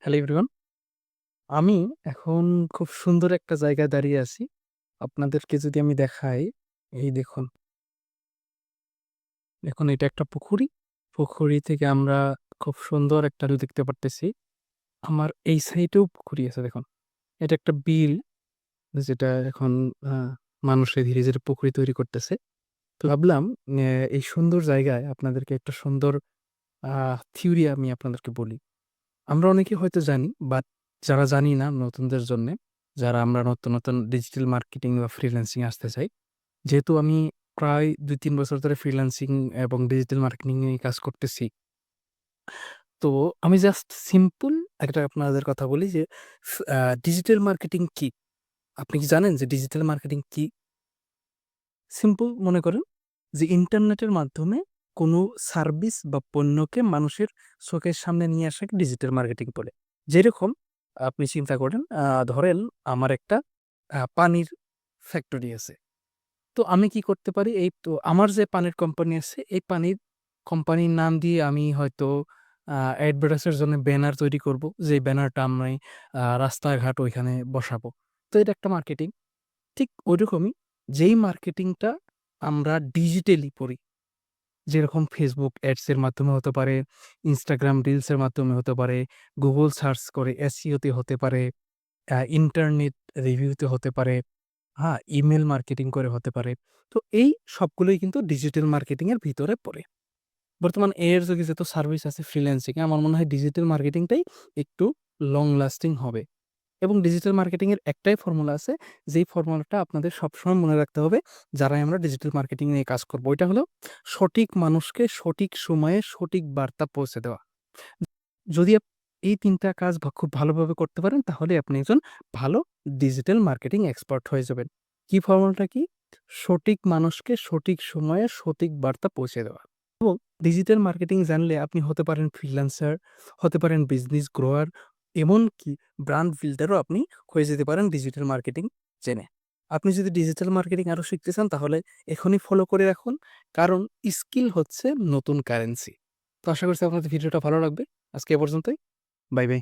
Hello everyone. আমি এখন খুব সুন্দর একটা জায়গায় দাঁড়িয়ে আছি। আপনাদেরকে যদি আমি দেখাই, এই দেখুন। দেখুন এটা একটা পুকুরি। পুকুরি থেকে আমরা খুব সুন্দর একটা ভিউ দেখতে পারতেছি। আমার এই সাইডেও পুকুরি আছে দেখুন। এটা একটা বিল যেটা এখন আ মানুষে ধীরে, ধীরে পুকুরি তৈরি করতেছে। তো ভাবলাম এই সুন্দর জায়গায় আপনাদেরকে একটা সুন্দর আ থিওরি আমি আপনাদেরকে বলি। আমরা অনেকে হয়তো জানি, বাট যারা জানি না নতুনদের জন্যে, যারা আমরা নতুন, নতুন ডিজিটাল মার্কেটিং বা ফ্রিল্যান্সিং এ আসতে চাই। যেহেতু আমি প্রায় ২-৩ বছর ধরে ফ্রিল্যান্সিং এবং ডিজিটাল মার্কেটিং নিয়ে কাজ করতেছি। তো আমি জাস্ট সিম্পল একটা আপনাদের কথা বলি যে ডিজিটাল মার্কেটিং কি? আপনি কি জানেন যে ডিজিটাল মার্কেটিং কি? সিম্পল মনে করেন যে ইন্টারনেটের মাধ্যমে কোনো সার্ভিস বা পণ্যকে মানুষের চোখের সামনে নিয়ে আসাকে ডিজিটাল মার্কেটিং বলে। যেরকম আপনি চিন্তা করেন ধরেন আমার একটা পানির ফ্যাক্টরি আছে। তো আমি কি করতে পারি? এই তো আমার যে পানির কোম্পানি আছে, এই পানির কোম্পানির নাম দিয়ে আমি হয়তো অ্যাডভার্টাইজ এর জন্য ব্যানার তৈরি করব। যে ব্যানারটা আমি রাস্তাঘাট ওইখানে বসাবো। তো এটা একটা মার্কেটিং। ঠিক ঐরকমই যেই মার্কেটিংটা আমরা ডিজিটালি করি, যেরকম Facebook অ্যাডস এর মাধ্যমে হতে পারে, Instagram রিলস এর মাধ্যমে হতে পারে, Google সার্চ করে SEO তে হতে পারে, ইন্টারনেট রিভিউতে হতে পারে, হ্যাঁ? ইমেইল মার্কেটিং করে হতে পারে। তো এই সবগুলোই কিন্তু ডিজিটাল মার্কেটিং এর ভিতরে পড়ে। বর্তমান এর যুগে যত সার্ভিস আছে ফ্রিল্যান্সিং এ আমার মনে হয় ডিজিটাল মার্কেটিংটাই একটু লং লাস্টিং হবে। এবং ডিজিটাল মার্কেটিং এর একটাই ফর্মুলা আছে, যেই ফর্মুলাটা আপনাদের সবসময় মনে রাখতে হবে যারাই আমরা ডিজিটাল মার্কেটিং নিয়ে কাজ করব। ওইটা হলো সঠিক মানুষকে সঠিক সময়ে সঠিক বার্তা পৌঁছে দেওয়া। যদি এই ৩ টা কাজ খুব ভালোভাবে করতে পারেন তাহলে আপনি একজন ভালো ডিজিটাল মার্কেটিং এক্সপার্ট হয়ে যাবেন। কি ফর্মুলাটা কি? সঠিক মানুষকে সঠিক সময়ে সঠিক বার্তা পৌঁছে দেওয়া। এবং ডিজিটাল মার্কেটিং জানলে আপনি হতে পারেন ফ্রিল্যান্সার, হতে পারেন বিজনেস গ্রোয়ার, এমনকি ব্র্যান্ড বিল্ডারও আপনি হয়ে যেতে পারেন ডিজিটাল মার্কেটিং জেনে। আপনি যদি ডিজিটাল মার্কেটিং আরো শিখতে চান তাহলে এখনই ফলো করে রাখুন। কারণ স্কিল হচ্ছে নতুন কারেন্সি। তো আশা করছি আপনাদের ভিডিওটা ভালো লাগবে। আজকে এ পর্যন্তই। Bye, by.